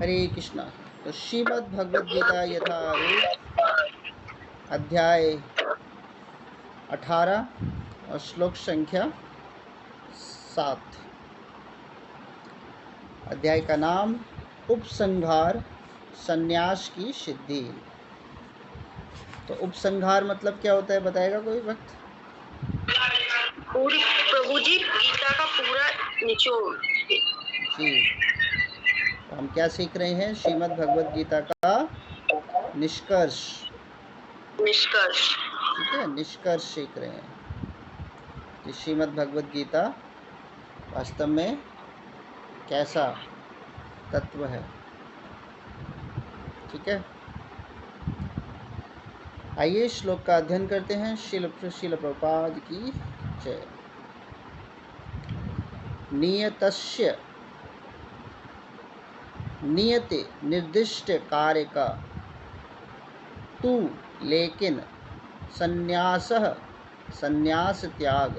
हरे कृष्णा। तो श्रीमद् भगवद गीता यथारूप अध्याय 18 और श्लोक संख्या 7। अध्याय का नाम उपसंहार संन्यास की सिद्धि। तो उपसंहार मतलब क्या होता है, बताएगा कोई वक्त? प्रभु जी, गीता का पूरा निचोड़ जी, तो हम क्या सीख रहे हैं? श्रीमद् भगवद गीता का निष्कर्ष। ठीक है, निष्कर्ष सीख रहे हैं कि श्रीमद् भगवद गीता वास्तव में कैसा तत्व है। ठीक है, आइए श्लोक का अध्ययन करते हैं। शिल प्रभुपाद की जय। नियतस्य नियते निर्दिष्ट कार्य का तू लेकिन संन्यासः संन्यास त्याग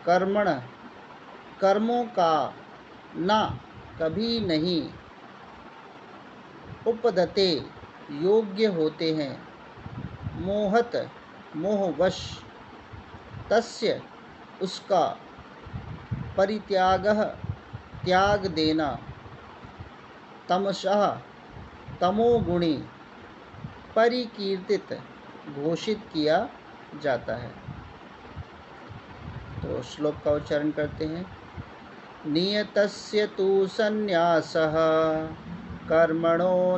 कर्मण कर्मों का न कभी नहीं उपदते योग्य होते हैं। मोहत मोहवश तस्य उसका परित्यागः त्याग देना तमसः तमोगुणी परिकीर्तित घोषित किया जाता है। तो श्लोक का उच्चारण करते हैं। नियतस्य तु संन्यासः कर्मणो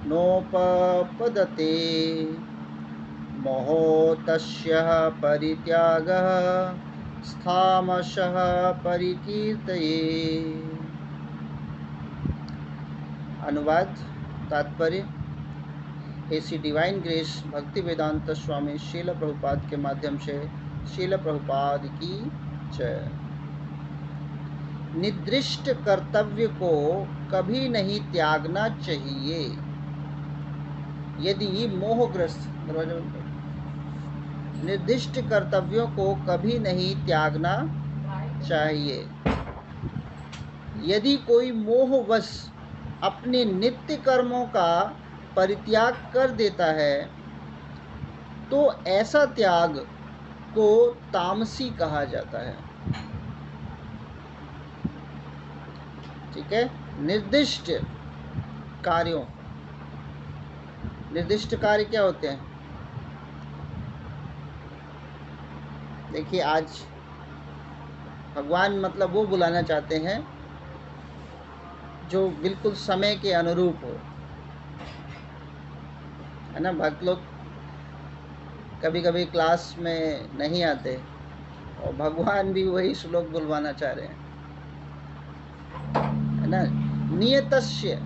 नोपपदते मोहो तस्य परित्यागः स्थामशः परिकीर्तये। अनुवाद तात्पर्य। ऐसी डिवाइन ग्रेस भक्ति वेदांत स्वामी शील प्रभुपाद के माध्यम से शील प्रभुपाद की जय। निर्दिष्ट कर्तव्य को कभी नहीं त्यागना चाहिए। यदि मोहग्रस्त निर्दिष्ट कर्तव्यों को कभी नहीं त्यागना चाहिए। यदि कोई मोहवश अपने नित्य कर्मों का परित्याग कर देता है तो ऐसा त्याग को तामसी कहा जाता है। ठीक है, निर्दिष्ट कार्यों, निर्दिष्ट कार्य क्या होते हैं? देखिए, आज भगवान मतलब वो बुलाना चाहते हैं जो बिल्कुल समय के अनुरूप हो, है ना। भक्त लोग कभी कभी क्लास में नहीं आते और भगवान भी वही श्लोक बुलवाना चाह रहे हैं, है ना। नियतस्य,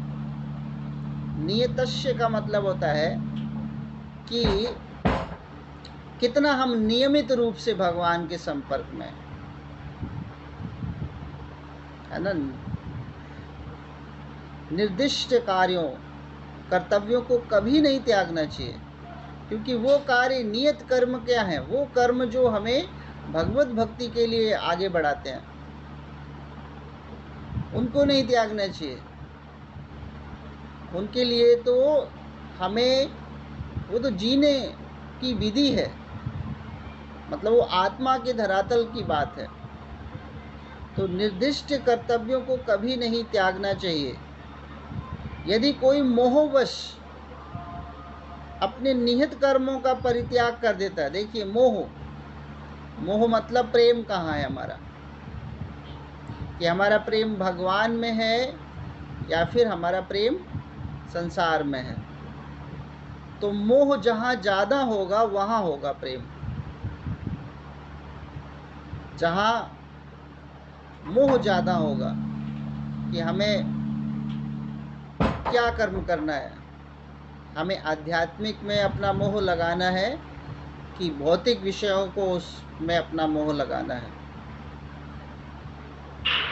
नियतस्य का मतलब होता है कि कितना हम नियमित रूप से भगवान के संपर्क में, है ना। निर्दिष्ट कार्यों कर्तव्यों को कभी नहीं त्यागना चाहिए, क्योंकि वो कार्य नियत कर्म क्या है? वो कर्म जो हमें भगवत भक्ति के लिए आगे बढ़ाते हैं, उनको नहीं त्यागना चाहिए। उनके लिए तो हमें, वो तो जीने की विधि है, मतलब वो आत्मा के धरातल की बात है। तो निर्दिष्ट कर्तव्यों को कभी नहीं त्यागना चाहिए। यदि कोई मोहवश अपने निहित कर्मों का परित्याग कर देता है, देखिए मोह, मोह मतलब प्रेम कहाँ है हमारा, कि हमारा प्रेम भगवान में है या फिर हमारा प्रेम संसार में है। तो मोह जहाँ ज़्यादा होगा वहाँ होगा प्रेम। जहाँ मोह ज़्यादा होगा कि हमें क्या कर्म करना है, हमें आध्यात्मिक में अपना मोह लगाना है कि भौतिक विषयों को उसमें अपना मोह लगाना है?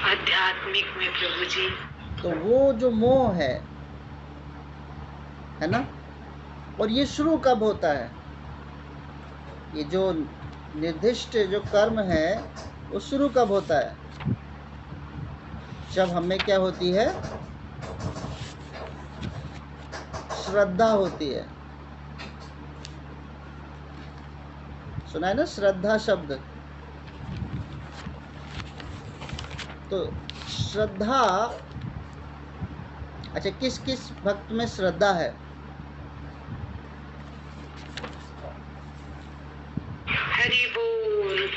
आध्यात्मिक में प्रभु जी। तो वो जो मोह है ना, और ये शुरू कब होता है? ये जो निर्दिष्ट जो कर्म है वो शुरू कब होता है? जब हमें क्या होती है, श्रद्धा होती है। सुना है ना श्रद्धा शब्द? तो श्रद्धा, अच्छा किस किस भक्त में श्रद्धा है? हरि बोल।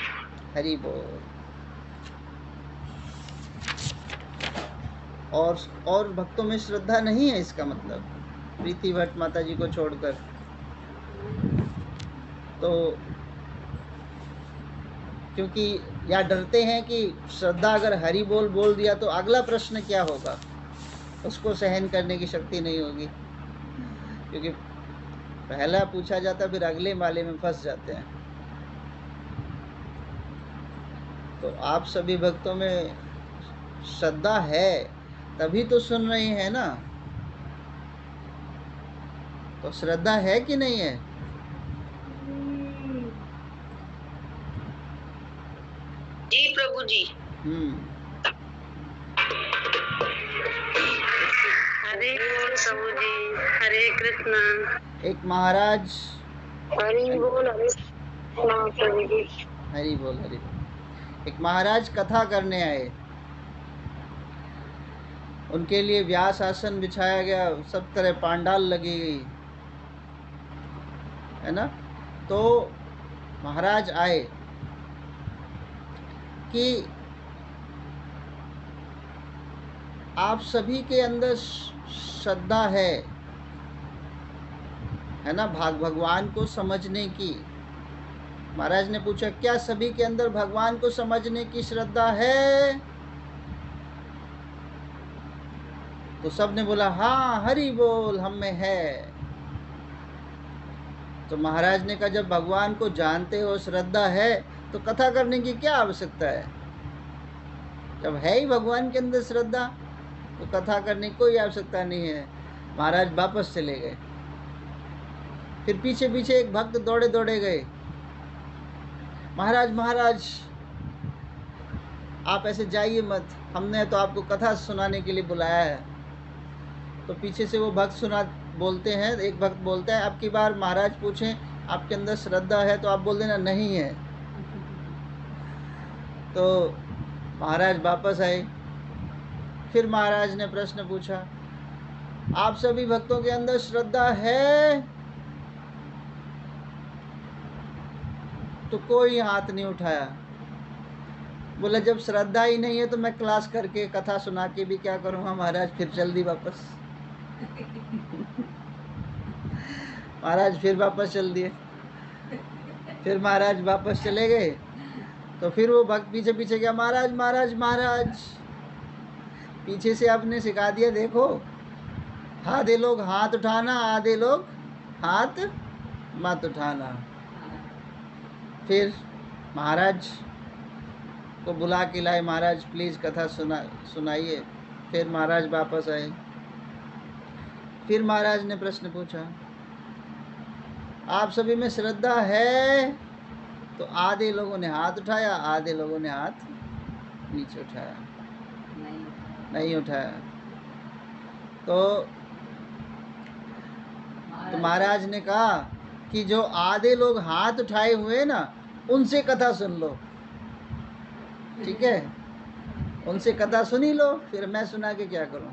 हरि बोल। और भक्तों में श्रद्धा नहीं है, इसका मतलब प्रीति भट्ट माता जी को छोड़कर। तो क्योंकि या डरते हैं कि श्रद्धा अगर हरि बोल बोल दिया तो अगला प्रश्न क्या होगा, उसको सहन करने की शक्ति नहीं होगी, क्योंकि पहला पूछा जाता फिर अगले माले में फंस जाते हैं। तो आप सभी भक्तों में श्रद्धा है तभी तो सुन रहे हैं ना। तो श्रद्धा है कि नहीं है? जी प्रभु जी। हरे बोल प्रभु जी। हरे कृष्णा। एक महाराज, हरि बोल। हरे कृष्णा प्रभु जी। हरि बोल हरि बोल। एक महाराज कथा करने आए, उनके लिए व्यास आसन बिछाया गया, सब तरह पांडाल लगी गई है ना। तो महाराज आए कि आप सभी के अंदर श्रद्धा है ना, भगवान को समझने की। महाराज ने पूछा क्या सभी के अंदर भगवान को समझने की श्रद्धा है? तो सबने बोला हाँ हरि बोल, हम में है। तो महाराज ने कहा जब भगवान को जानते हो, श्रद्धा है, तो कथा करने की क्या आवश्यकता है? जब है ही भगवान के अंदर श्रद्धा, तो कथा करने की कोई आवश्यकता नहीं है। महाराज वापस चले गए। फिर पीछे पीछे एक भक्त दौड़े दौड़े गए, महाराज महाराज आप ऐसे जाइए मत, हमने तो आपको कथा सुनाने के लिए बुलाया है। तो पीछे से वो भक्त बोलते हैं, एक भक्त बोलता है अब की बार महाराज पूछें आपके अंदर श्रद्धा है तो आप बोल देना नहीं है। तो महाराज वापस आए। फिर महाराज ने प्रश्न पूछा आप सभी भक्तों के अंदर श्रद्धा है? तो कोई हाथ नहीं उठाया। बोला जब श्रद्धा ही नहीं है तो मैं क्लास करके कथा सुना के भी क्या करूँगा महाराज। फिर चल दी वापस। महाराज फिर वापस चल दिए। फिर महाराज वापस चले गए। तो फिर वो भक्त पीछे पीछे गया, महाराज महाराज महाराज पीछे से आपने सिखा दिया, देखो आधे लोग हाथ उठाना, आधे लोग हाथ मत उठाना। फिर महाराज को बुला के लाए, महाराज प्लीज़ कथा सुनाइए। फिर महाराज वापस आए। फिर महाराज ने प्रश्न पूछा आप सभी में श्रद्धा है? तो आधे लोगों ने हाथ उठाया, आधे लोगों ने हाथ नीचे उठाया, नहीं उठाया। तो महाराज ने कहा कि जो आधे लोग हाथ उठाए हुए ना, उनसे कथा सुन लो, ठीक है? उनसे कथा सुनी लो, फिर मैं सुना के क्या करूं?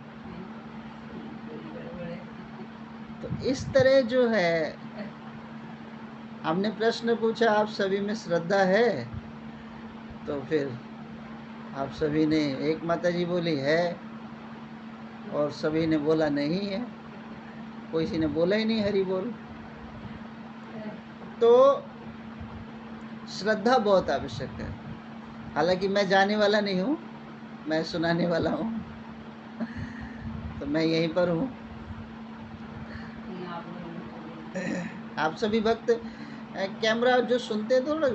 तो इस तरह जो है, हमने प्रश्न पूछा आप सभी में श्रद्धा है, तो फिर आप सभी ने, एक माता जी बोली है और सभी ने बोला नहीं है, कोई सी ने बोला ही नहीं हरि बोल। तो श्रद्धा बहुत आवश्यक है। हालांकि मैं जाने वाला नहीं हूँ, मैं सुनाने वाला हूँ, तो मैं यहीं पर हूँ। आप सभी भक्त कैमरा जो सुनते हैं थोड़ा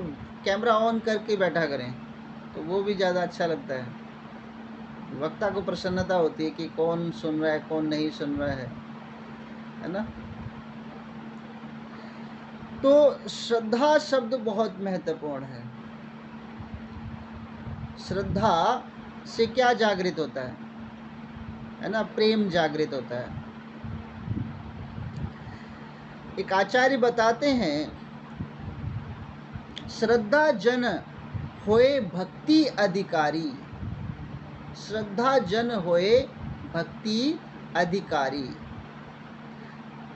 कैमरा ऑन करके बैठा करें, तो वो भी ज़्यादा अच्छा लगता है। वक्ता को प्रसन्नता होती है कि कौन सुन रहा है कौन नहीं सुन रहा है ना। तो श्रद्धा शब्द बहुत महत्वपूर्ण है। श्रद्धा से क्या जागृत होता है ना, प्रेम जागृत होता है। एक आचार्य बताते हैं, श्रद्धा जन होए भक्ति अधिकारी, श्रद्धा जन होए भक्ति अधिकारी।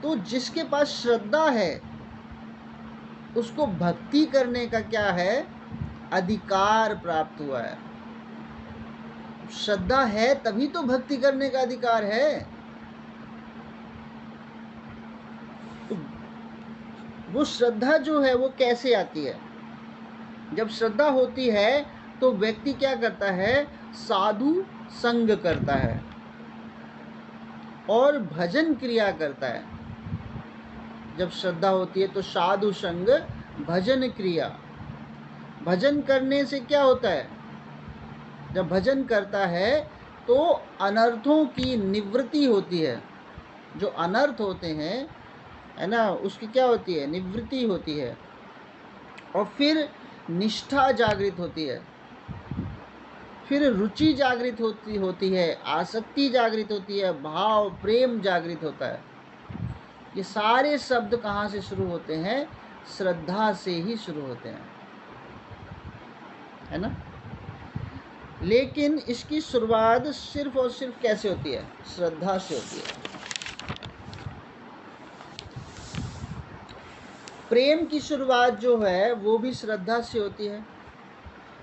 तो जिसके पास श्रद्धा है उसको भक्ति करने का क्या है, अधिकार प्राप्त हुआ है। श्रद्धा है तभी तो भक्ति करने का अधिकार है। तो वो श्रद्धा जो है वो कैसे आती है, जब श्रद्धा होती है तो व्यक्ति क्या करता है, साधु संग करता है और भजन क्रिया करता है। जब श्रद्धा होती है तो साधु संग, भजन क्रिया। भजन करने से क्या होता है, जब भजन करता है तो अनर्थों की निवृत्ति होती है। जो अनर्थ होते हैं है ना, उसकी क्या होती है, निवृत्ति होती है। और फिर निष्ठा जागृत होती है, फिर रुचि जागृत होती है, आसक्ति जागृत होती है, भाव प्रेम जागृत होता है। ये सारे शब्द कहाँ से शुरू होते हैं, श्रद्धा से ही शुरू होते हैं, है ना। लेकिन इसकी शुरुआत सिर्फ और सिर्फ कैसे होती है, श्रद्धा से होती है। प्रेम की शुरुआत जो है वो भी श्रद्धा से होती है।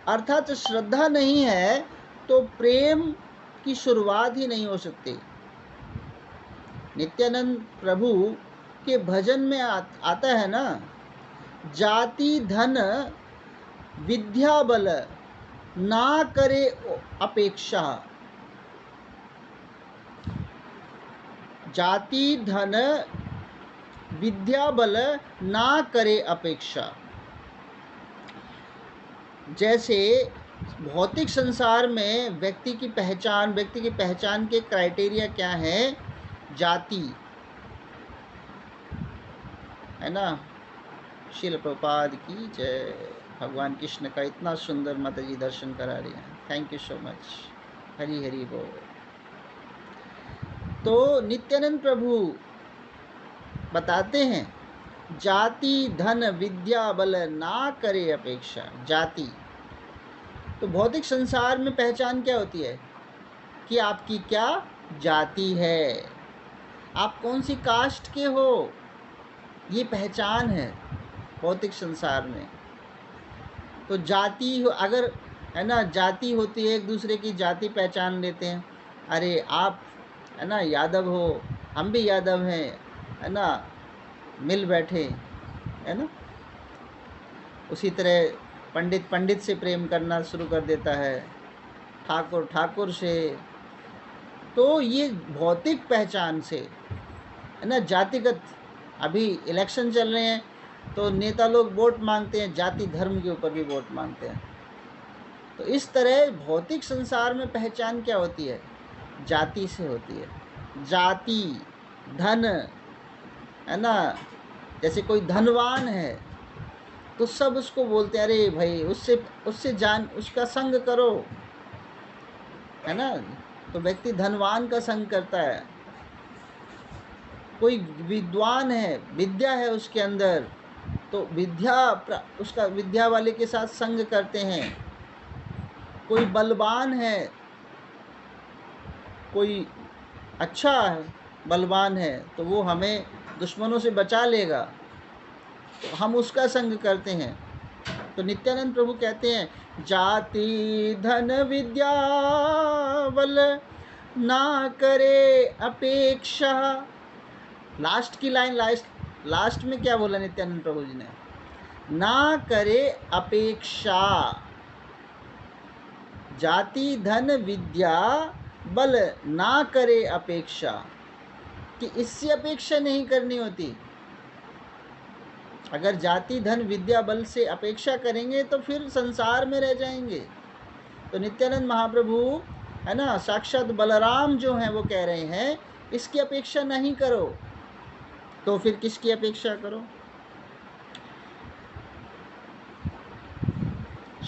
अर्थात श्रद्धा नहीं है तो प्रेम की शुरुआत ही नहीं हो सकती। नित्यानंद प्रभु के भजन में आता है ना, जाति धन विद्या बल ना करे अपेक्षा। जाति धन विद्या बल ना करे अपेक्षा। जैसे भौतिक संसार में व्यक्ति की पहचान के क्राइटेरिया क्या है, जाति, है ना। श्रील प्रभुपाद की जय। भगवान कृष्ण का इतना सुंदर माता जी दर्शन करा रही हैं, thank you so much. Hari Hari बोल। तो नित्यानंद प्रभु बताते हैं, जाति धन विद्या बल ना करे अपेक्षा। जाति तो भौतिक संसार में पहचान क्या होती है कि आपकी क्या जाति है, आप कौन सी कास्ट के हो, ये पहचान है भौतिक संसार में। तो जाति अगर है ना, जाति होती है, एक दूसरे की जाति पहचान लेते हैं। अरे आप है ना यादव हो, हम भी यादव हैं, है ना, मिल बैठे, है ना। उसी तरह पंडित से प्रेम करना शुरू कर देता है, ठाकुर से। तो ये भौतिक पहचान से, है ना, जातिगत। अभी इलेक्शन चल रहे हैं तो नेता लोग वोट मांगते हैं, जाति धर्म के ऊपर भी वोट मांगते हैं। तो इस तरह भौतिक संसार में पहचान क्या होती है, जाति से होती है। जाति धन, है ना, जैसे कोई धनवान है तो सब उसको बोलते हैं, अरे भाई उसका संग करो, है ना। तो व्यक्ति धनवान का संग करता है। कोई विद्वान है, विद्या है उसके अंदर, तो उसका विद्या वाले के साथ संग करते हैं। कोई बलवान है, कोई अच्छा बलवान है, तो वो हमें दुश्मनों से बचा लेगा, तो हम उसका संग करते हैं। तो नित्यानंद प्रभु कहते हैं, जाति धन विद्या बल ना करे अपेक्षा। लास्ट की लाइन, लास्ट में क्या बोला नित्यानंद प्रभु जी ने, ना करे अपेक्षा। जाति धन विद्या बल ना करे अपेक्षा, कि इससे अपेक्षा नहीं करनी होती। अगर जाति धन विद्या बल से अपेक्षा करेंगे तो फिर संसार में रह जाएंगे। तो नित्यानंद महाप्रभु, है ना, साक्षात बलराम जो हैं वो कह रहे हैं, इसकी अपेक्षा नहीं करो। तो फिर किसकी अपेक्षा करो?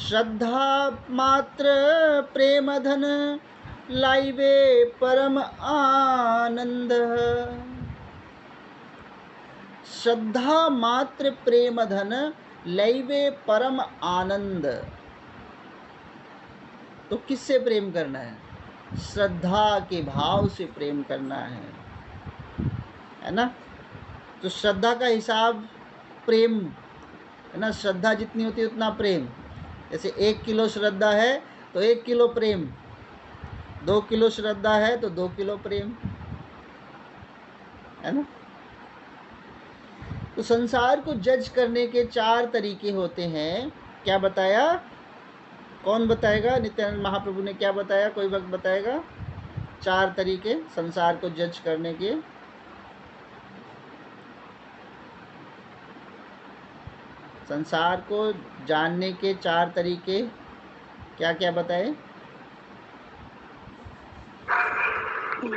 श्रद्धा मात्र प्रेम धन लाइवे परम आनंद। श्रद्धा मात्र प्रेम धन लैवे परम आनंद। तो किससे प्रेम करना है? श्रद्धा के भाव से प्रेम करना है ना। तो श्रद्धा का हिसाब प्रेम है ना, श्रद्धा जितनी होती है उतना प्रेम। जैसे 1 किलो श्रद्धा है तो 1 किलो प्रेम, 2 किलो श्रद्धा है तो 2 किलो प्रेम, है ना। तो संसार को जज करने के 4 तरीके होते हैं। क्या बताया? कौन बताएगा? नित्यानंद महाप्रभु ने क्या बताया? कोई वक्त बताएगा 4 तरीके संसार को जज करने के। संसार को जानने के 4 तरीके क्या क्या बताए?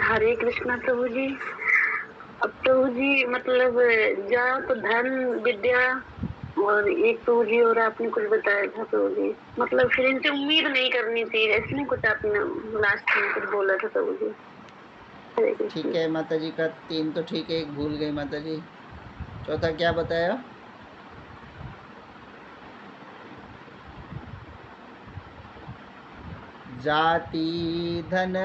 हरे कृष्णा प्रभु जी। अब प्रभु जी मतलब जाप धन विद्या और एक प्रभु जी और आपने कुछ बताया था प्रभु जी, मतलब फिर इनसे उम्मीद नहीं करनी चाहिए, ऐसे कुछ आपने लास्ट में कुछ बोला था प्रभु जी। ठीक है माता जी का 3 तो ठीक है, 1 भूल गई माता जी। चौथा क्या बताया? जाति धन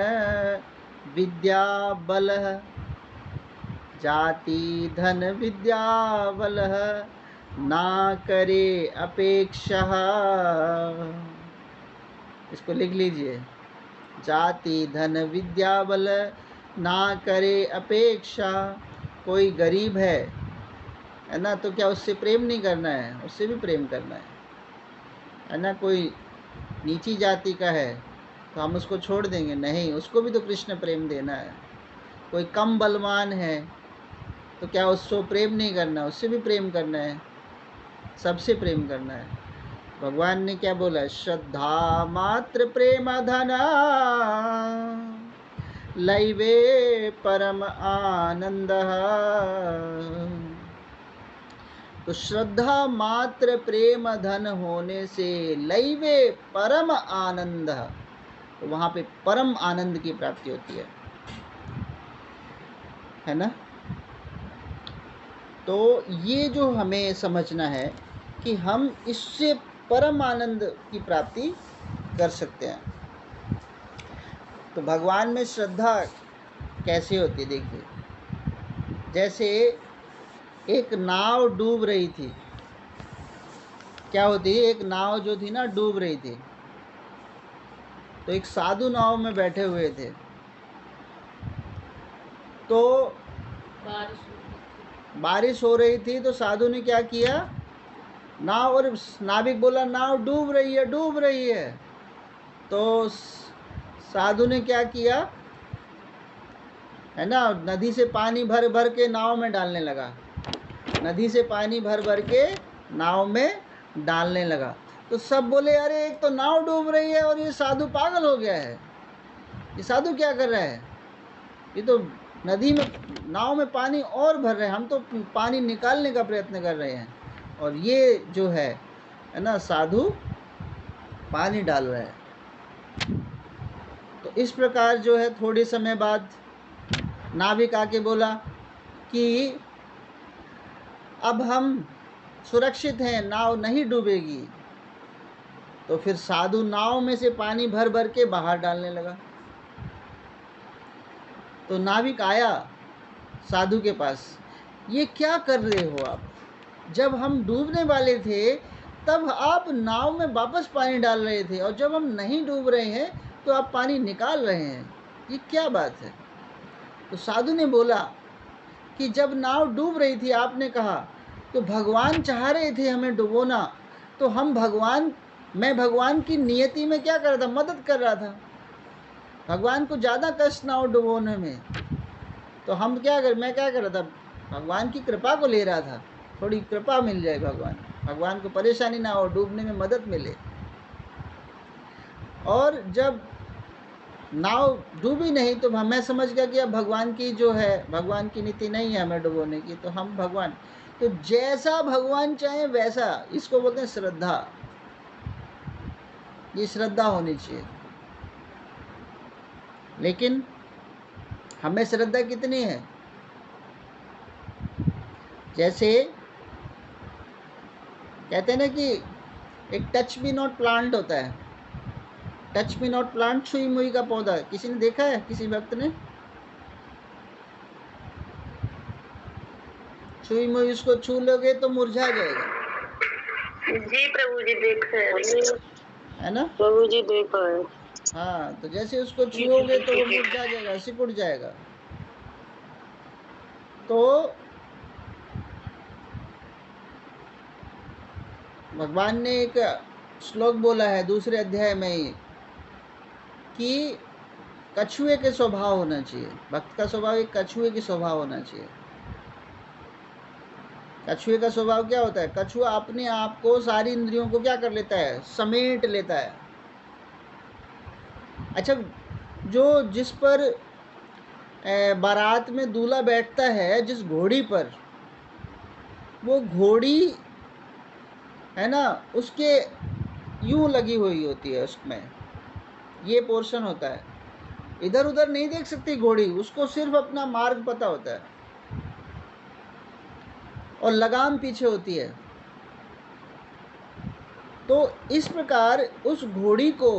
विद्या बल, जाति धन विद्या बल ना करे अपेक्षा। इसको लिख लीजिए, जाति धन विद्या बल ना करे अपेक्षा। कोई गरीब है ना, तो क्या उससे प्रेम नहीं करना है? उससे भी प्रेम करना है ना। कोई नीची जाति का है तो हम उसको छोड़ देंगे? नहीं, उसको भी तो कृष्ण प्रेम देना है। कोई कम बलवान है तो क्या उसको प्रेम नहीं करना? उससे भी प्रेम करना है, सबसे प्रेम करना है। भगवान ने क्या बोला? श्रद्धा मात्र प्रेम धना लैवे परम आनंद। तो श्रद्धा मात्र प्रेम धन होने से लैवे परम आनंद, तो वहां पे परम आनंद की प्राप्ति होती है ना। तो ये जो हमें समझना है कि हम इससे परम आनंद की प्राप्ति कर सकते हैं। तो भगवान में श्रद्धा कैसे होती है? देखिए, जैसे एक नाव डूब रही थी। क्या होती है? एक नाव जो थी ना डूब रही थी, तो एक साधु नाव में बैठे हुए थे। तो बारिश हो रही थी, तो साधु ने क्या किया? नाव, और नाविक बोला नाव डूब रही है, डूब रही है। तो साधु ने क्या किया है ना, नदी से पानी भर भर के नाव में डालने लगा। नदी से पानी भर भर के नाव में डालने लगा। तो सब बोले अरे एक तो नाव डूब रही है और ये साधु पागल हो गया है। ये साधु क्या कर रहा है? ये तो नदी में, नाव में पानी और भर रहे हैं, हम तो पानी निकालने का प्रयत्न कर रहे हैं, और ये जो है ना साधु पानी डाल रहा है। तो इस प्रकार जो है थोड़े समय बाद नाविक आके बोला कि अब हम सुरक्षित हैं, नाव नहीं डूबेगी। तो फिर साधु नाव में से पानी भर भर के बाहर डालने लगा। तो नाविक आया साधु के पास, ये क्या कर रहे हो आप? जब हम डूबने वाले थे तब आप नाव में वापस पानी डाल रहे थे, और जब हम नहीं डूब रहे हैं तो आप पानी निकाल रहे हैं, ये क्या बात है? तो साधु ने बोला कि जब नाव डूब रही थी आपने कहा तो भगवान चाह रहे थे हमें डुबोना, तो मैं भगवान की नियति में क्या कर रहा था? मदद कर रहा था। भगवान को ज़्यादा कष्ट ना हो डुबोने में, तो मैं क्या कर रहा था? भगवान की कृपा को ले रहा था, थोड़ी कृपा मिल जाए, भगवान को परेशानी ना हो, डूबने में मदद मिले। और जब नाव डूबी नहीं तो मैं समझ गया कि अब भगवान की जो है, भगवान की नीति नहीं है हमें डुबोने की, तो हम भगवान, तो जैसा भगवान चाहे वैसा, इसको बोलते हैं श्रद्धा। ये श्रद्धा होनी चाहिए। लेकिन हमें श्रद्धा कितनी है? जैसे कहते हैं ना कि एक टच मी नॉट प्लांट होता है। टच मी नॉट प्लांट, छुई मुई का पौधा, किसी ने देखा है? किसी वक्त ने छुई मुई उसको छू लोगे तो मुरझा जाएगा। जी प्रभु जी, देखा है ना प्रभु जी, देखा है। हाँ, तो जैसे उसको छुओगे तो वो मुरझा जाएगा, सिकुड़ जाएगा। तो भगवान ने एक श्लोक बोला है दूसरे अध्याय में ही कि कछुए के स्वभाव होना चाहिए। भक्त का स्वभाव एक कछुए की स्वभाव होना चाहिए। कछुए का स्वभाव क्या होता है? कछुआ अपने आप को, सारी इंद्रियों को क्या कर लेता है? समेट लेता है। अच्छा, जो जिस पर बारात में दूल्हा बैठता है, जिस घोड़ी पर, वो घोड़ी है ना, उसके यूं लगी हुई होती है, उसमें ये पोर्शन होता है। इधर उधर नहीं देख सकती घोड़ी, उसको सिर्फ अपना मार्ग पता होता है और लगाम पीछे होती है। तो इस प्रकार उस घोड़ी को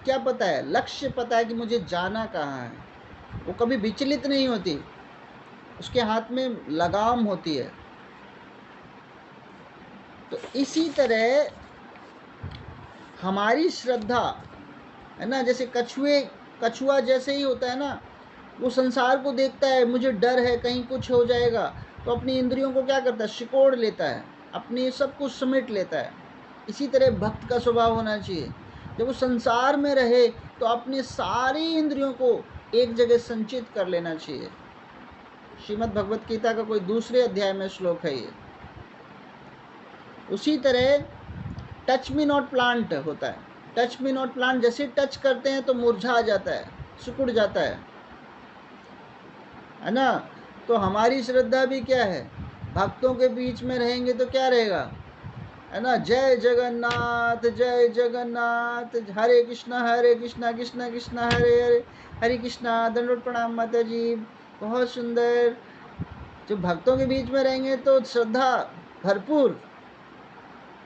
क्या पता है? लक्ष्य पता है कि मुझे जाना कहाँ है। वो कभी विचलित नहीं होती, उसके हाथ में लगाम होती है। तो इसी तरह हमारी श्रद्धा है ना, जैसे कछुआ जैसे ही होता है ना, वो संसार को देखता है, मुझे डर है कहीं कुछ हो जाएगा, तो अपनी इंद्रियों को क्या करता है? सिकोड़ लेता है, अपनी सब कुछ समेट लेता है। इसी तरह भक्त का स्वभाव होना चाहिए। जब वो संसार में रहे तो अपनी सारी इंद्रियों को एक जगह संचित कर लेना चाहिए। श्रीमद् भगवत गीता का कोई दूसरे अध्याय में श्लोक है ये। उसी तरह टच मी नॉट प्लांट होता है। टच मी नॉट प्लांट जैसे टच करते हैं तो मुरझा जाता है, सिकुड़ जाता है ना। तो हमारी श्रद्धा भी क्या है? भक्तों के बीच में रहेंगे तो क्या रहेगा? है ना, जय जगन्नाथ जय जगन्नाथ, हरे कृष्णा कृष्णा कृष्णा हरे हरे, हरे कृष्णा। दंडवत प्रणाम माता जी, बहुत सुंदर। जो भक्तों के बीच में रहेंगे तो श्रद्धा भरपूर,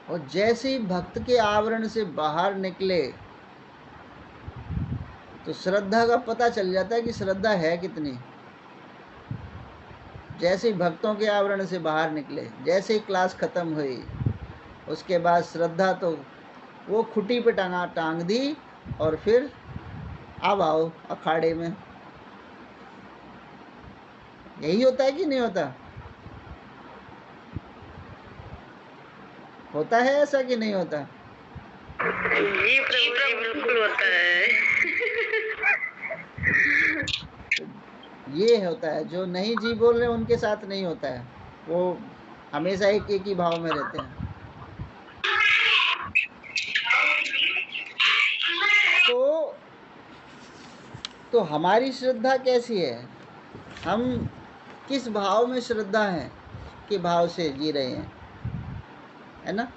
और जैसे ही भक्त के आवरण से बाहर निकले तो श्रद्धा का पता चल जाता है कि श्रद्धा है कितनी। जैसे ही भक्तों के आवरण से बाहर निकले, जैसे ही क्लास खत्म हुई, उसके बाद श्रद्धा तो वो खुटी पे टांग दी और फिर अब आओ अखाड़े में। यही होता है कि नहीं होता? होता है ऐसा कि नहीं होता? जी प्रभु जी, बिल्कुल होता है। ये होता है, जो नहीं जी बोल रहे उनके साथ नहीं होता है, वो हमेशा एक ही भाव में रहते हैं। तो हमारी श्रद्धा कैसी है? हम किस भाव में श्रद्धा है के भाव से जी रहे हैं, है ना।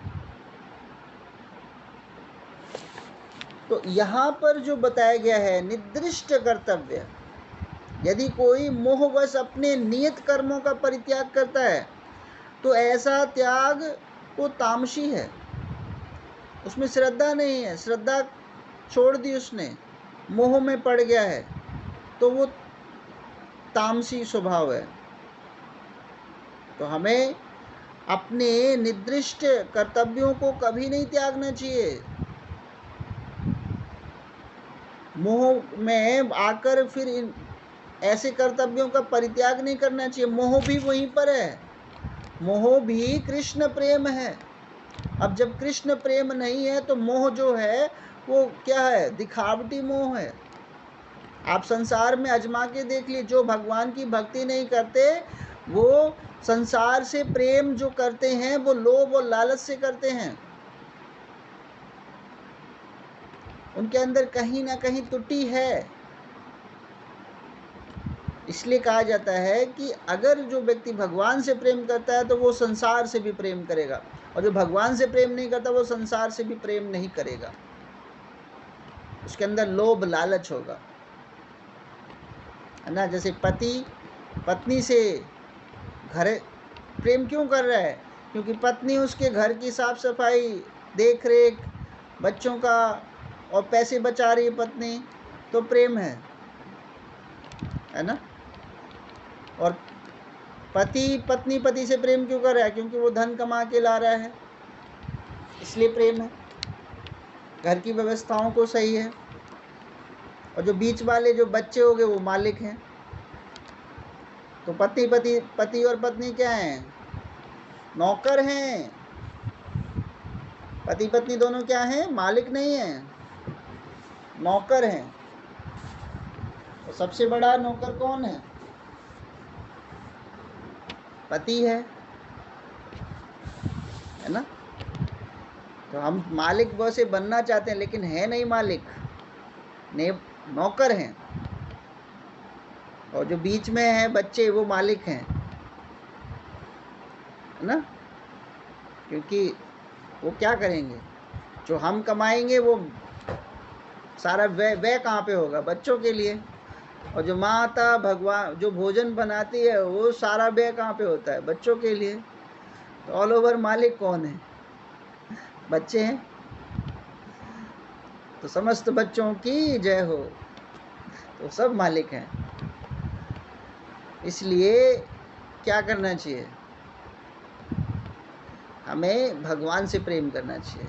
तो यहाँ पर जो बताया गया है निर्दिष्ट कर्तव्य, यदि कोई मोहवश अपने नियत कर्मों का परित्याग करता है तो ऐसा त्याग वो तामसी है, उसमें श्रद्धा नहीं है, श्रद्धा छोड़ दी उसने, मोह में पड़ गया है, तो वो तामसी स्वभाव है। तो हमें अपने निर्दिष्ट कर्तव्यों को कभी नहीं त्यागना चाहिए। मोह में आकर फिर ऐसे कर्तव्यों का परित्याग नहीं करना चाहिए। मोह भी वहीं पर है, मोह भी कृष्ण प्रेम है। अब जब कृष्ण प्रेम नहीं है तो मोह जो है वो क्या है? दिखावटी मोह है। आप संसार में आजमा के देख लीजिए, जो भगवान की भक्ति नहीं करते वो संसार से प्रेम जो करते हैं वो लोभ और लालच से करते हैं। उनके अंदर कहीं ना कहीं त्रुटि है। इसलिए कहा जाता है कि अगर जो व्यक्ति भगवान से प्रेम करता है तो वो संसार से भी प्रेम करेगा, और जो भगवान से प्रेम नहीं करता वो संसार से भी प्रेम नहीं करेगा। उसके अंदर लोभ लालच होगा, है ना। जैसे पति पत्नी से घर प्रेम क्यों कर रहा है? क्योंकि पत्नी उसके घर की साफ सफाई, देख रेख, बच्चों का और पैसे बचा रही है पत्नी, तो प्रेम है ना। और पति से प्रेम क्यों कर रहा है? क्योंकि वो धन कमा के ला रहा है, इसलिए प्रेम है। घर की व्यवस्थाओं को सही है। और जो बीच वाले जो बच्चे हो गए वो मालिक हैं। तो पति और पत्नी क्या हैं? नौकर हैं। पति पत्नी दोनों क्या हैं? मालिक नहीं हैं, नौकर हैं। तो सबसे बड़ा नौकर कौन है? पति है ना। तो हम मालिक वैसे बनना चाहते हैं, लेकिन है नहीं मालिक, नौकर हैं। और जो बीच में है बच्चे, वो मालिक हैं, है ना। क्योंकि वो क्या करेंगे? जो हम कमाएंगे वो सारा व्यय कहाँ पे होगा? बच्चों के लिए। और जो माता भगवान जो भोजन बनाती है, वो सारा व्यय कहाँ पे होता है? बच्चों के लिए। तो ऑल ओवर मालिक कौन है? बच्चे हैं। तो समस्त बच्चों की जय हो। तो सब मालिक हैं। इसलिए क्या करना चाहिए? हमें भगवान से प्रेम करना चाहिए,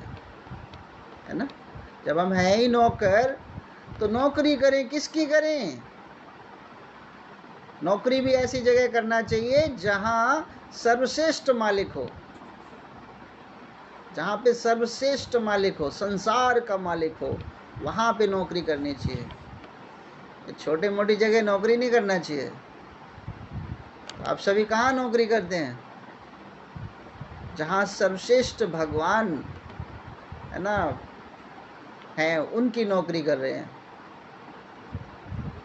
है ना। जब हम हैं ही नौकर, तो नौकरी करें, किसकी करें? नौकरी भी ऐसी जगह करना चाहिए जहां सर्वश्रेष्ठ मालिक हो, जहां पे सर्वश्रेष्ठ मालिक हो, संसार का मालिक हो, वहां पे नौकरी करनी चाहिए। छोटे मोटी जगह नौकरी नहीं करना चाहिए। आप सभी कहाँ नौकरी करते हैं? जहाँ सर्वश्रेष्ठ भगवान, है ना, हैं, उनकी नौकरी कर रहे हैं।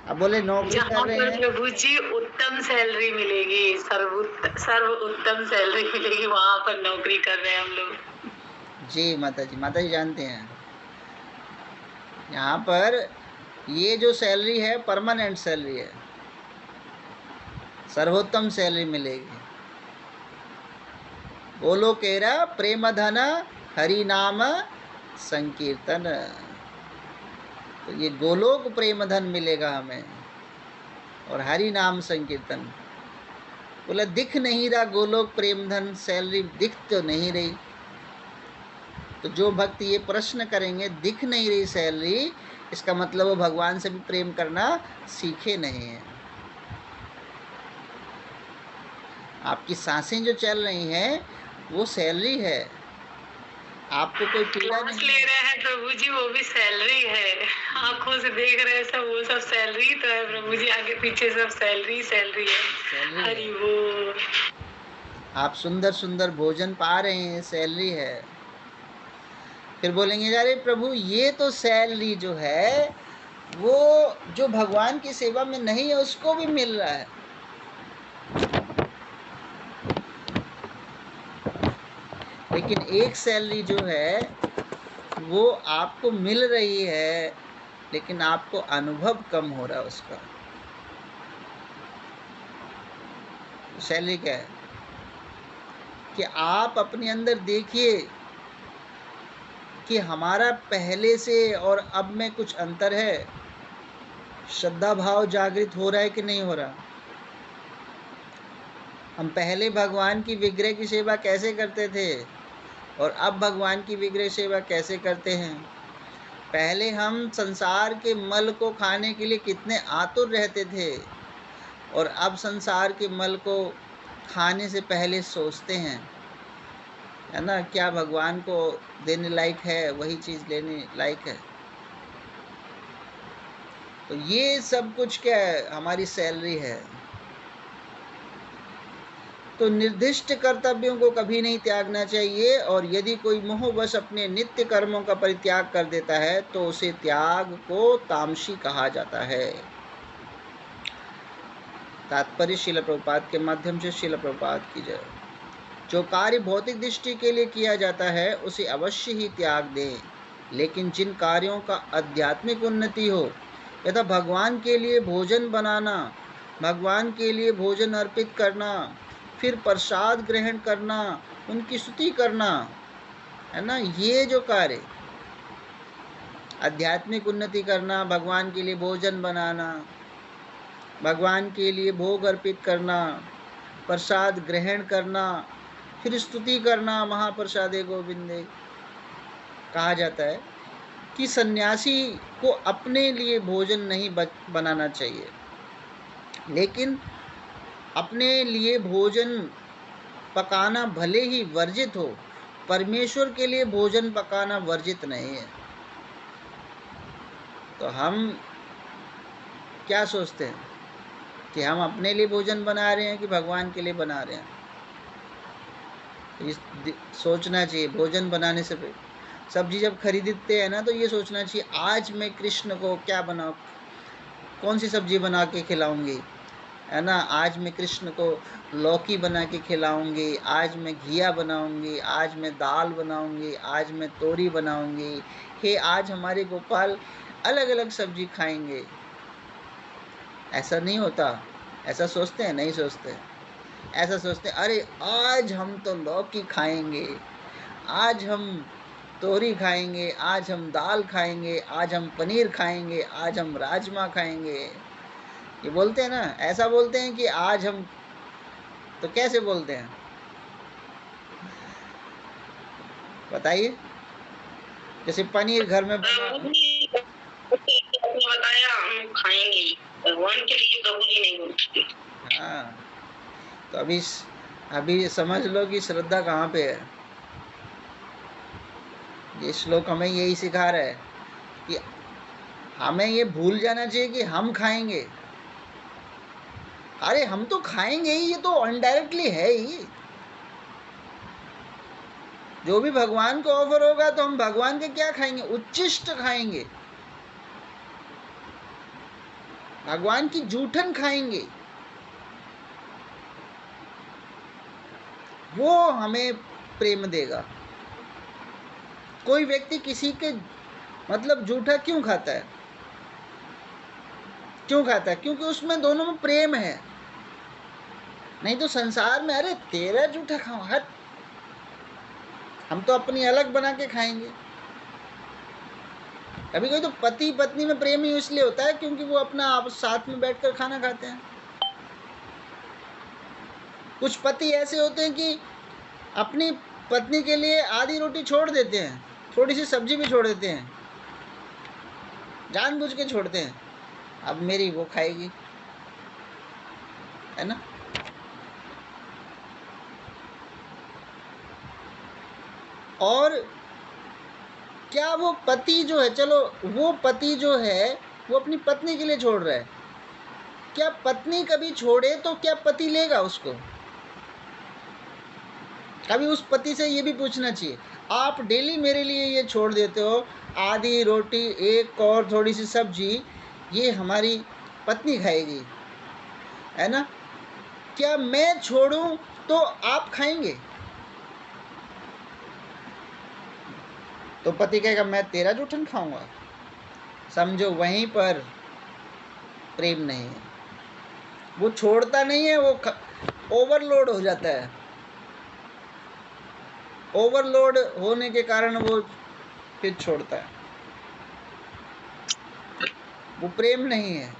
अब बोले नौकरी कर रहे हैं, प्रभु जी उत्तम सैलरी मिलेगी, सर्व उत्तम सैलरी मिलेगी, वहाँ पर नौकरी कर रहे हैं हम लोग। जी माता जी जानते हैं। यहाँ पर ये जो सैलरी है परमानेंट सैलरी है, सर्वोत्तम सैलरी मिलेगी। गोलोकेरा प्रेम धन हरि नाम संकीर्तन। तो ये गोलोक प्रेम धन मिलेगा हमें, और हरि नाम संकीर्तन। बोला दिख नहीं रहा गोलोक प्रेम धन, सैलरी दिख तो नहीं रही। तो जो भक्त ये प्रश्न करेंगे दिख नहीं रही सैलरी, इसका मतलब वो भगवान से भी प्रेम करना सीखे नहीं है। आपकी सांसें जो चल रही हैं वो सैलरी है, आपको कोई पीड़ा नहीं ले रहे हैं प्रभु जी, वो भी सैलरी है। आंखों से देख रहे हैं सब, वो सब सैलरी तो है प्रभु जी, आगे पीछे सब सैलरी है। हरि बोल। आप सुंदर सुंदर भोजन पा रहे हैं, सैलरी है। फिर बोलेंगे अरे प्रभु ये तो सैलरी जो है वो जो भगवान की सेवा में नहीं है उसको भी मिल रहा है। लेकिन एक सैलरी जो है वो आपको मिल रही है, लेकिन आपको अनुभव कम हो रहा है उसका। सैलरी क्या है? कि आप अपने अंदर देखिए कि हमारा पहले से और अब में कुछ अंतर है। श्रद्धा भाव जागृत हो रहा है कि नहीं हो रहा? हम पहले भगवान की विग्रह की सेवा कैसे करते थे और अब भगवान की विग्रह सेवा कैसे करते हैं? पहले हम संसार के मल को खाने के लिए कितने आतुर रहते थे, और अब संसार के मल को खाने से पहले सोचते हैं, है ना, क्या भगवान को देने लायक है, वही चीज़ लेने लायक है। तो ये सब कुछ क्या है? हमारी सैलरी है। तो निर्दिष्ट कर्तव्यों को कभी नहीं त्यागना चाहिए, और यदि कोई मोहवश अपने नित्य कर्मों का परित्याग कर देता है तो उसे त्याग को तामसी कहा जाता है। तात्पर्य श्रील प्रभुपाद के माध्यम से श्रील प्रभुपाद की जय। जो कार्य भौतिक दृष्टि के लिए किया जाता है उसे अवश्य ही त्याग दें, लेकिन जिन कार्यों का आध्यात्मिक उन्नति हो, यथा भगवान के लिए भोजन बनाना, भगवान के लिए भोजन अर्पित करना, फिर प्रसाद ग्रहण करना, उनकी स्तुति करना, है ना, ये जो कार्य आध्यात्मिक उन्नति करना, भगवान के लिए भोजन बनाना, भगवान के लिए भोग अर्पित करना, प्रसाद ग्रहण करना, फिर स्तुति करना, महाप्रसादे गोविंदे, कहा जाता है कि सन्यासी को अपने लिए भोजन नहीं बनाना चाहिए, लेकिन अपने लिए भोजन पकाना भले ही वर्जित हो, परमेश्वर के लिए भोजन पकाना वर्जित नहीं है। तो हम क्या सोचते हैं कि हम अपने लिए भोजन बना रहे हैं कि भगवान के लिए बना रहे हैं? सोचना चाहिए भोजन बनाने से पहले। सब्जी जब खरीदते हैं ना, तो ये सोचना चाहिए आज मैं कृष्ण को क्या बनाऊं, कौन सी सब्जी बना के खिलाऊंगी, है ना। आज मैं कृष्ण को लौकी बना के खिलाऊंगी, आज मैं घिया बनाऊंगी, आज मैं दाल बनाऊंगी, आज मैं तोरी बनाऊंगी, हे आज हमारे गोपाल अलग अलग सब्जी खाएंगे। ऐसा नहीं होता। ऐसा सोचते हैं? नहीं सोचते। ऐसा सोचते हैं अरे आज हम तो लौकी खाएंगे, आज हम तोरी खाएंगे, आज हम दाल खाएंगे, आज हम पनीर खाएंगे, आज हम राजमा खाएंगे। ये बोलते हैं ना, ऐसा बोलते हैं कि आज हम, तो कैसे बोलते हैं बताइए? जैसे पनीर घर में बना, बताया हम खाएंगे, भगवान के लिए प्रभु जी नहीं बोलते। हाँ, तो अभी समझ लो कि श्रद्धा कहाँ पे है। ये श्लोक हमें यही सिखा रहा है कि हमें ये भूल जाना चाहिए कि हम खाएंगे। अरे हम तो खाएंगे ही, ये तो इनडायरेक्टली है ही। जो भी भगवान को ऑफर होगा तो हम भगवान के क्या खाएंगे? उच्छिष्ट खाएंगे, भगवान की जूठन खाएंगे। वो हमें प्रेम देगा। कोई व्यक्ति किसी के मतलब जूठा क्यों खाता है? क्यों खाता है? क्योंकि उसमें दोनों में प्रेम है। नहीं तो संसार में अरे तेरा जूठा खाओ, हट, हम तो अपनी अलग बना के खाएंगे। कभी कोई तो पति पत्नी में प्रेम ही इसलिए होता है क्योंकि वो अपना आप साथ में बैठकर खाना खाते हैं। कुछ पति ऐसे होते हैं कि अपनी पत्नी के लिए आधी रोटी छोड़ देते हैं, थोड़ी सी सब्जी भी छोड़ देते हैं, जानबूझ के छोड़ते हैं, अब मेरी वो खाएगी, है ना। और क्या वो पति जो है, चलो वो पति जो है वो अपनी पत्नी के लिए छोड़ रहा है, क्या पत्नी कभी छोड़े तो क्या पति लेगा उसको? कभी उस पति से ये भी पूछना चाहिए, आप डेली मेरे लिए ये छोड़ देते हो, आधी रोटी एक और थोड़ी सी सब्जी, ये हमारी पत्नी खाएगी, है ना, क्या मैं छोड़ूं तो आप खाएंगे? तो पति कहेगा मैं तेरा जूठन खाऊंगा। समझो वहीं पर प्रेम नहीं है। वो छोड़ता नहीं है, वो ओवरलोड हो जाता है। ओवरलोड होने के कारण वो फिर छोड़ता है। वो प्रेम नहीं है।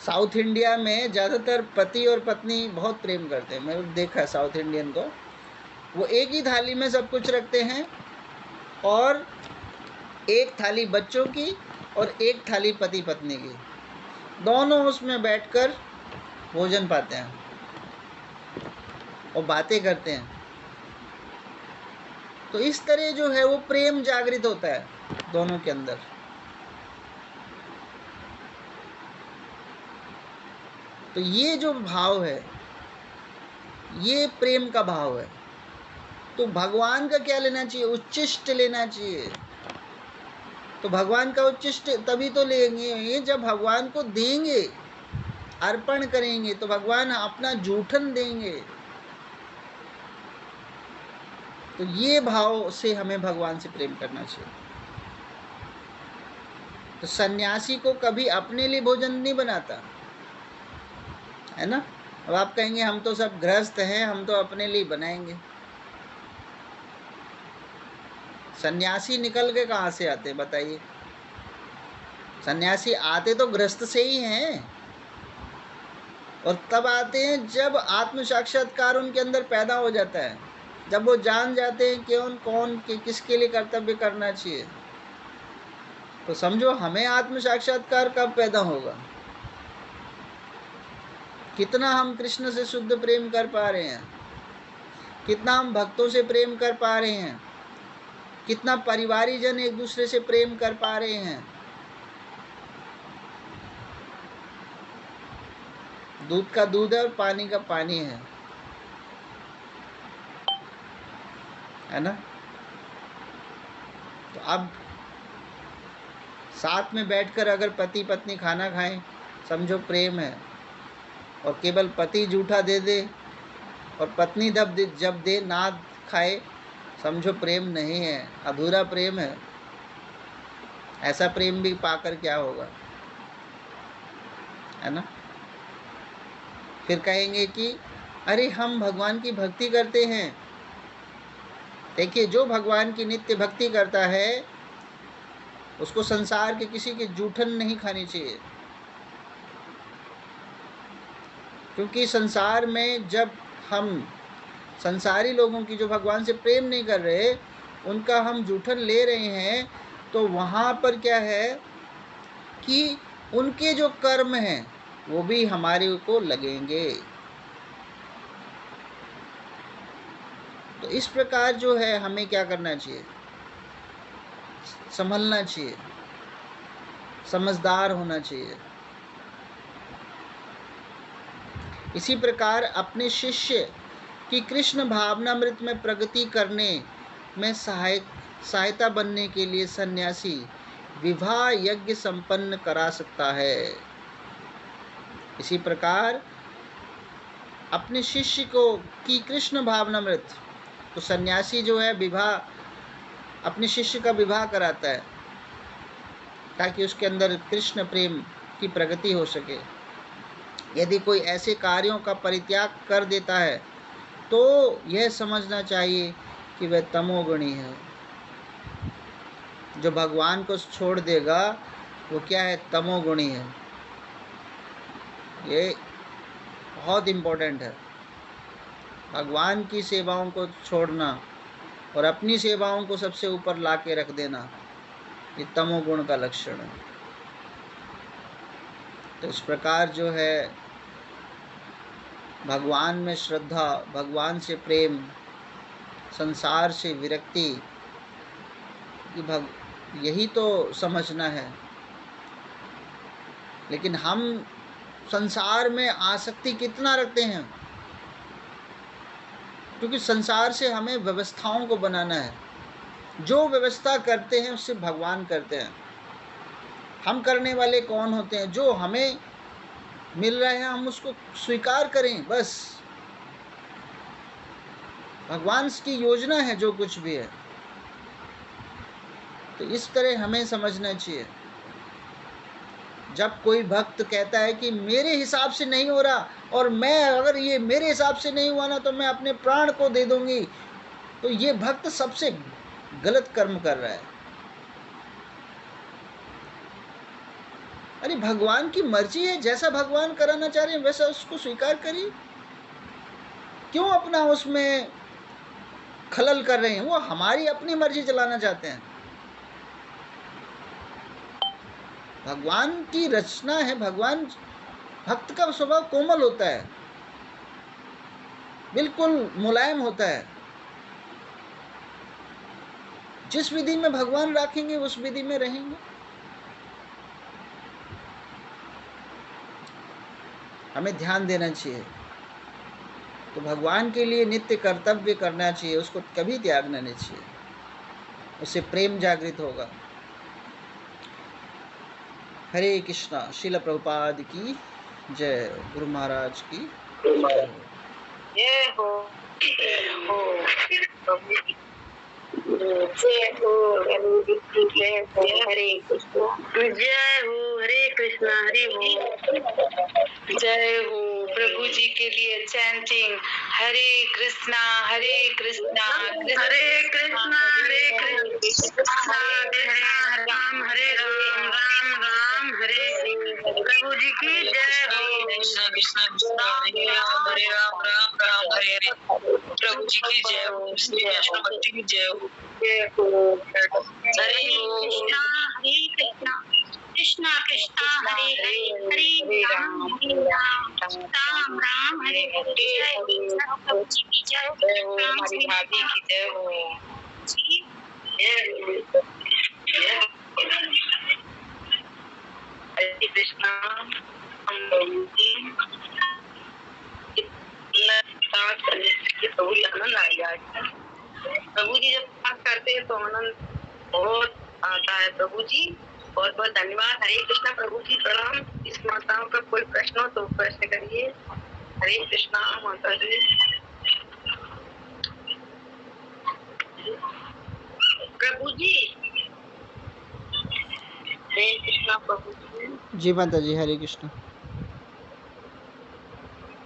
साउथ इंडिया में ज़्यादातर पति और पत्नी बहुत प्रेम करते हैं। मैंने देखा है साउथ इंडियन को, वो एक ही थाली में सब कुछ रखते हैं और एक थाली बच्चों की और एक थाली पति पत्नी की, दोनों उसमें बैठकर भोजन पाते हैं और बातें करते हैं। तो इस तरह जो है वो प्रेम जागृत होता है दोनों के अंदर। तो ये जो भाव है ये प्रेम का भाव है। तो भगवान का क्या लेना चाहिए? उच्छिष्ट लेना चाहिए। तो भगवान का उच्छिष्ट तभी तो लेंगे जब भगवान को देंगे, अर्पण करेंगे, तो भगवान अपना जूठन देंगे। तो ये भाव से हमें भगवान से प्रेम करना चाहिए। तो सन्यासी को कभी अपने लिए भोजन नहीं बनाता है ना। अब आप कहेंगे हम तो सब गृहस्थ हैं, हम तो अपने लिए बनाएंगे। सन्यासी निकल के कहाँ से आते बताइए? सन्यासी आते तो गृहस्थ से ही हैं, और तब आते हैं जब आत्म साक्षात्कार उनके अंदर पैदा हो जाता है, जब वो जान जाते हैं कौन किसके लिए कर्तव्य करना चाहिए। तो समझो हमें आत्म साक्षात्कार कब पैदा होगा? कितना हम कृष्ण से शुद्ध प्रेम कर पा रहे हैं, कितना हम भक्तों से प्रेम कर पा रहे हैं, कितना परिवारीजन एक दूसरे से प्रेम कर पा रहे हैं। दूध का दूध है और पानी का पानी है ना। तो अब साथ में बैठकर अगर पति पत्नी खाना खाएं, समझो प्रेम है। और केवल पति जूठा दे दे और पत्नी जब दे ना खाए, समझो प्रेम नहीं है, अधूरा प्रेम है। ऐसा प्रेम भी पाकर क्या होगा, है ना। फिर कहेंगे कि अरे हम भगवान की भक्ति करते हैं। देखिए, जो भगवान की नित्य भक्ति करता है उसको संसार के किसी की जूठन नहीं खानी चाहिए। क्योंकि संसार में जब हम संसारी लोगों की, जो भगवान से प्रेम नहीं कर रहे, उनका हम जूठन ले रहे हैं, तो वहाँ पर क्या है कि उनके जो कर्म हैं वो भी हमारे को लगेंगे। तो इस प्रकार जो है हमें क्या करना चाहिए, संभलना चाहिए, समझदार होना चाहिए। इसी प्रकार अपने शिष्य की कृष्ण भावनामृत में प्रगति करने में सहायता बनने के लिए सन्यासी विवाह यज्ञ संपन्न करा सकता है। इसी प्रकार अपने शिष्य को की कृष्ण भावनामृत, तो सन्यासी जो है विवाह, अपने शिष्य का विवाह कराता है ताकि उसके अंदर कृष्ण प्रेम की प्रगति हो सके। यदि कोई ऐसे कार्यों का परित्याग कर देता है तो यह समझना चाहिए कि वह तमोगुणी है। जो भगवान को छोड़ देगा वो क्या है, तमोगुणी है। ये बहुत इम्पोर्टेंट है। भगवान की सेवाओं को छोड़ना और अपनी सेवाओं को सबसे ऊपर ला के रख देना, ये तमोगुण का लक्षण है। तो इस प्रकार जो है भगवान में श्रद्धा, भगवान से प्रेम, संसार से विरक्ति, यही तो समझना है। लेकिन हम संसार में आसक्ति कितना रखते हैं, क्योंकि संसार से हमें व्यवस्थाओं को बनाना है। जो व्यवस्था करते हैं उससे भगवान करते हैं। हम करने वाले कौन होते हैं? जो हमें मिल रहा है हम उसको स्वीकार करें, बस। भगवान की योजना है जो कुछ भी है। तो इस तरह हमें समझना चाहिए। जब कोई भक्त कहता है कि मेरे हिसाब से नहीं हो रहा और मैं, अगर ये मेरे हिसाब से नहीं हुआ ना तो मैं अपने प्राण को दे दूंगी, तो ये भक्त सबसे गलत कर्म कर रहा है। अरे भगवान की मर्जी है, जैसा भगवान कराना चाह रहे हैं वैसा उसको स्वीकार करिए। क्यों अपना उसमें खलल कर रहे हैं? वो हमारी अपनी मर्जी चलाना चाहते हैं। भगवान की रचना है। भगवान, भक्त का स्वभाव कोमल होता है, बिल्कुल मुलायम होता है। जिस विधि में भगवान रखेंगे उस विधि में रहेंगे। हमें ध्यान देना चाहिए। तो भगवान के लिए नित्य कर्तव्य करना चाहिए, उसको कभी त्यागना नहीं चाहिए। उससे प्रेम जागृत होगा। हरे कृष्णा। श्रील प्रभुपाद की जय। गुरु महाराज की जय हो। जय हो प्रभु जी की जय हो। हरे कृष्णा। जय हो हरे कृष्णा। हरि बोल। जय हो प्रभु जी के लिए चैंटिंग हरे कृष्णा हरे कृष्णा हरे कृष्णा राम हरे राम राम राम हरे हरे। प्रभु जी की जय हो। कृष्णा कृष्णा कृष्णा हरे राम राम राम हरे हरे। प्रभु जी की जय हो। श्री वैष्णव भक्ति की जय हो। जय हो। हरे कृष्णा हरे कृष्णा कृष्णा कृष्णा हरे हरे हरे राम राम राम हरे हरे। जय हो प्रभु जी की जय हो। हमारी भाभी की जय हो। जी जय हो। हरे कृष्णा। हम लोग पाठ करने से प्रभु जी आनंद आ जाता है। प्रभु जी जब पाठ करते हैं तो आनंद बहुत आता है। प्रभु जी बहुत बहुत धन्यवाद। हरे कृष्णा। प्रभु जी प्रणाम। इस माताओं का कोई प्रश्न हो तो प्रश्न करिए। हरे कृष्णा माता जी। प्रभु जी हरे कृष्णा। प्रभु जी जी माता जी, हरे कृष्णा।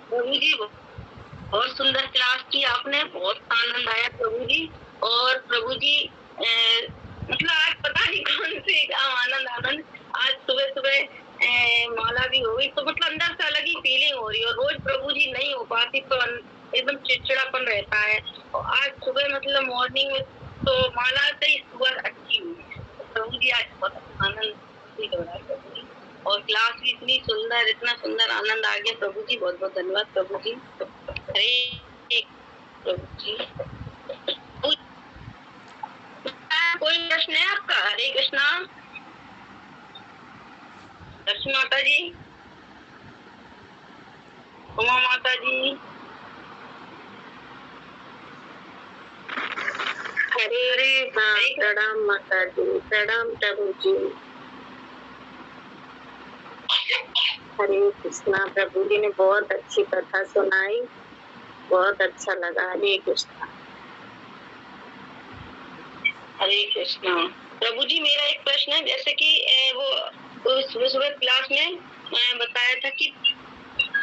प्रभु जी बहुत सुंदर क्लास की आपने। बहुत आनंद आया प्रभु जी। और प्रभु जी मतलब आज पता नहीं कौन से आनंद आनंद। आज सुबह सुबह माला भी हो गई तो मतलब अंदर से अलग ही फीलिंग हो रही है। और रोज प्रभु जी नहीं हो पाती तो एकदम चिड़चिड़ापन रहता है। और आज सुबह मतलब मॉर्निंग में तो माला से ही सुबह अच्छी हुई। तो प्रभु जी आज बहुत आनंद फील हो रहा है प्रभु जी। और क्लास भी इतनी सुंदर, इतना सुंदर आनंद आ गया प्रभु जी। बहुत बहुत धन्यवाद प्रभु जी। हरे प्रभु जी। कोई प्रश्न है आपका? हरे कृष्णा। लक्ष्मी माता जी, उमा माता जी, हरे प्रणाम माता जी। प्रणाम प्रभु जी। हरे कृष्णा। प्रभु जी ने बहुत अच्छी कथा सुनाई। बहुत अच्छा लगा। हरे कृष्णा। हरे कृष्णा। प्रभु जी मेरा एक प्रश्न है। जैसे कि वो सुबह सुबह क्लास में बताया था कि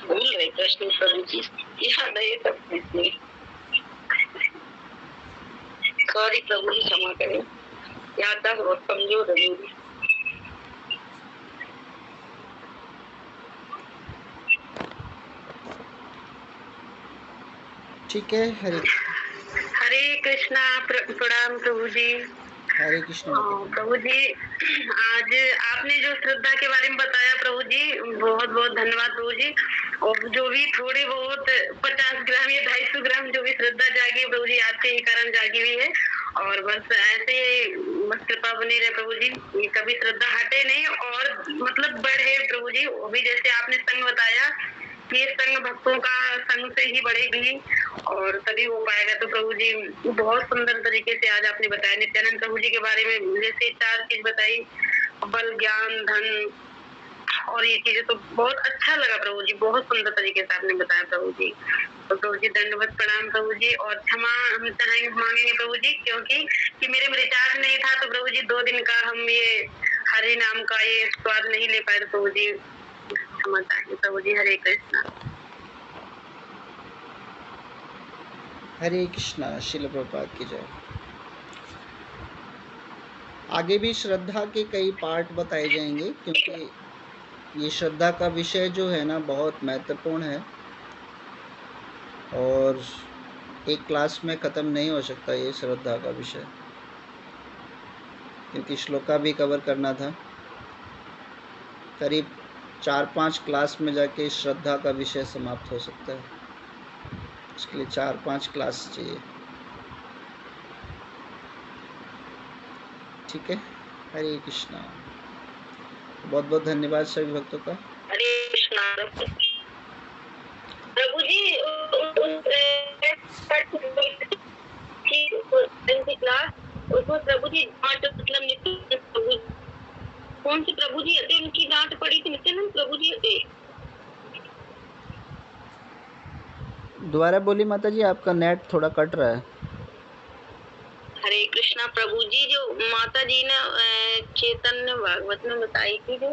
भूल रहे प्रश्न प्रभु जी। याद है सब प्रश्न। सॉरी प्रभु जी क्षमा करें। याददाश्त बहुत कमजोर है मेरी। ठीक है। हरे कृष्णा। प्रणाम प्रभु जी। हरे कृष्णा। प्रभु जी आज आपने जो श्रद्धा के बारे में बताया प्रभु जी, बहुत बहुत धन्यवाद प्रभु जी। और जो भी थोड़ी बहुत 50 ग्राम या 250 ग्राम जो भी श्रद्धा जागी प्रभु जी आपके ही कारण जागी हुई है। और बस ऐसे बस कृपा बनी रहे प्रभु जी। ये कभी श्रद्धा हटे नहीं और मतलब बढ़े प्रभु जी। वो भी जैसे आपने संग बताया कि ये संग भक्तों का संग से ही बढ़ेगी और तभी हो पाएगा। तो प्रभु जी बहुत सुंदर तरीके से आज आपने बताया नित्यानंद प्रभु जी के बारे में। जैसे 4 चीज बताई, बल, ज्ञान, धन और ये चीजें, तो बहुत अच्छा लगा प्रभु जी। बहुत सुंदर तरीके से आपने बताया प्रभु जी। तो प्रभु जी दंडवत प्रणाम प्रभु जी। और क्षमा हम मांगेंगे प्रभु जी, क्योंकि कि मेरे में रिचार्ज नहीं था तो प्रभु जी 2 दिन का हम ये हरि नाम का ये स्वाद नहीं ले पाए। तो प्रभु जी क्षमा चाहेंगे प्रभु जी। हरे कृष्णा। हरे कृष्णा। श्रील प्रभुपाद की जय। आगे भी श्रद्धा के कई पार्ट बताए जाएंगे, क्योंकि ये श्रद्धा का विषय जो है ना बहुत महत्वपूर्ण है और एक क्लास में ख़त्म नहीं हो सकता ये श्रद्धा का विषय, क्योंकि श्लोका भी कवर करना था। करीब 4-5 क्लास में जाके श्रद्धा का विषय समाप्त हो सकता है। इसके लिए 4-5 क्लास चाहिए। ठीक है। हरे कृष्णा। बहुत बहुत धन्यवाद सभी भक्तों का। हरे कृष्णा। प्रभु जी क्लास उसमें प्रभु जी डांट मतलब प्रभु कौन से प्रभु जी थे उनकी डांट पड़ी थी नित्यानंद प्रभु जी थे। दोबारा बोली माता जी, आपका नेट थोड़ा कट रहा है। हरे हरे कृष्णा प्रभु जी। जो माता जी ने चैतन्य भागवत में बताई थी, जो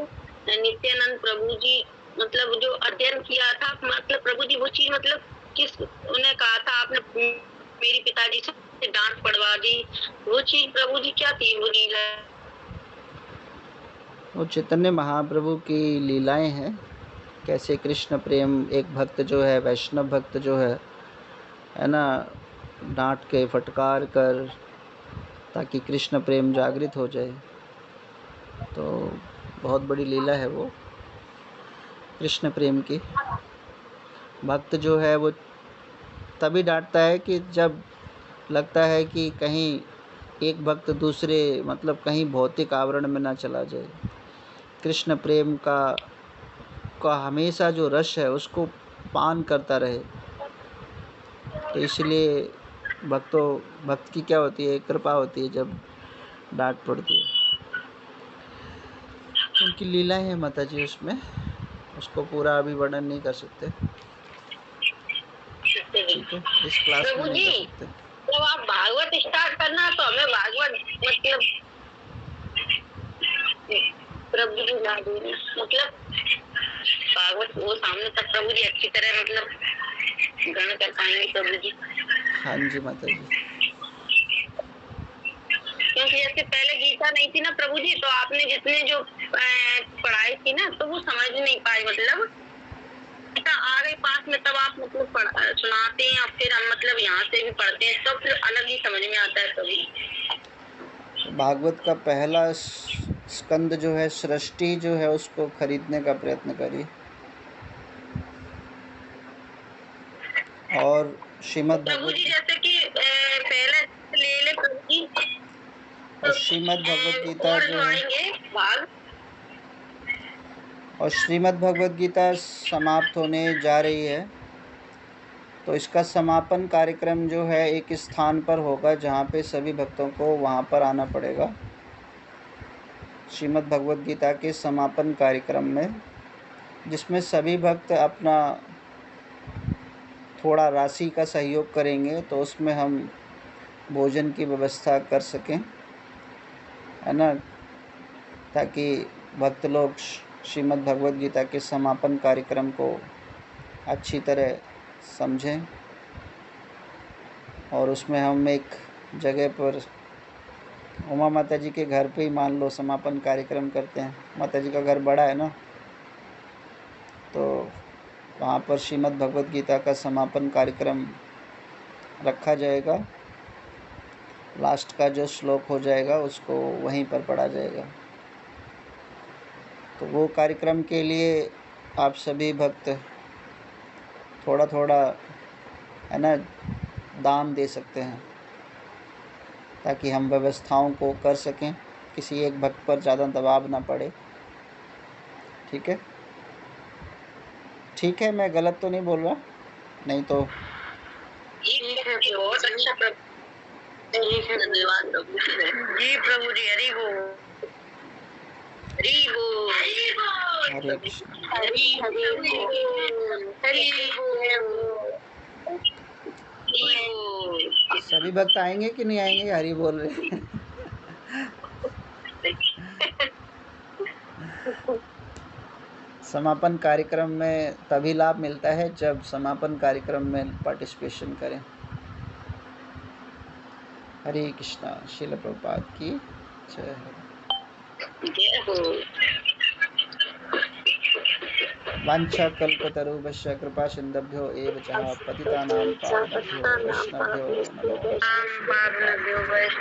नित्यानंद प्रभु जी मतलब जो अध्ययन किया था, मतलब प्रभु जी वो चीज मतलब किस उन्हें कहा था आपने मेरी पिताजी से डांट पड़वा दी, वो चीज प्रभु जी क्या थी वो लीला? वो चैतन्य महाप्रभु की लीलाएं हैं, कैसे कृष्ण प्रेम, एक भक्त जो है, वैष्णव भक्त जो है ना, डांट के फटकार कर ताकि कृष्ण प्रेम जागृत हो जाए। तो बहुत बड़ी लीला है वो कृष्ण प्रेम की। भक्त जो है वो तभी डांटता है कि जब लगता है कि कहीं एक भक्त दूसरे मतलब कहीं भौतिक आवरण में ना चला जाए। कृष्ण प्रेम का हमेशा जो रस है उसको पान करता रहे। तो इसलिए भक्त की क्या होती है, कृपा होती है जब डांट पड़ती है। उनकी लीलाएं हैं माता जी, उसमें उसको पूरा अभी वर्णन नहीं कर सकते, ठीक है, इस क्लास में नहीं कर सकते। जब आप भागवत स्टार्ट करना तो हमें भागवत मतलब प्रभु जी ला देना, मतलब भागवत वो सामने तक प्रभु जी अच्छी तरह मतलब गण कर पाएंगे प्रभु जी। हाँ जी माता जी। क्योंकि जैसे पहले गीता नहीं थी ना प्रभु जी, तो आपने जितने जो पढ़ाई थी ना तो वो समझ नहीं पाए, मतलब आ गई पास में तब आप मतलब सुनाते हैं, और फिर हम मतलब यहाँ से भी पढ़ते हैं तो फिर अलग ही समझ में आता है सभी। भागवत का पहला स्कंद जो है, सृष्टि जो है, उसको खरीदने का प्रयत्न करिए। और श्रीमद् प्रभु जी भगवत जैसे कि पहले ले ले प्रभु जी, और श्रीमद् भगवत गीता और जो है, भाग और श्रीमद् भगवत गीता समाप्त होने जा रही है। तो इसका समापन कार्यक्रम जो है एक स्थान पर होगा जहाँ पे सभी भक्तों को वहाँ पर आना पड़ेगा। श्रीमद् भगवत गीता के समापन कार्यक्रम में, जिसमें सभी भक्त अपना थोड़ा राशि का सहयोग करेंगे, तो उसमें हम भोजन की व्यवस्था कर सकें, है ना, ताकि भक्त लोग श्रीमद् भगवत गीता के समापन कार्यक्रम को अच्छी तरह समझें। और उसमें हम एक जगह पर उमा माता जी के घर पे ही मान लो समापन कार्यक्रम करते हैं। माता जी का घर बड़ा है ना, तो वहाँ पर श्रीमद् भगवत गीता का समापन कार्यक्रम रखा जाएगा। लास्ट का जो श्लोक हो जाएगा उसको वहीं पर पढ़ा जाएगा। तो वो कार्यक्रम के लिए आप सभी भक्त थोड़ा थोड़ा, है ना, दान दे सकते हैं, ताकि हम व्यवस्थाओं को कर सकें, किसी एक भक्त पर ज़्यादा दबाव ना पड़े। ठीक है, ठीक है, मैं गलत तो नहीं बोल रहा? नहीं तो बहुत अच्छा धन्यवाद जी प्रभु जी। हरि बोल, हरि बोल, हरे कृष्ण। हरि बोल, हरि बोल। सभी भक्त आएंगे कि नहीं आएंगे? हरि बोल रहे हैं। समापन कार्यक्रम में तभी लाभ मिलता है जब समापन कार्यक्रम में पार्टिसिपेशन करें। हरे कृष्णा। श्रील प्रभुपाद की जय हो। वाञ्छा कल्पतरुभ्यश्च कृपा सिन्धुभ्यो एव च पतितानां पावनेभ्यो वैष्णवेभ्यो नमो नमः।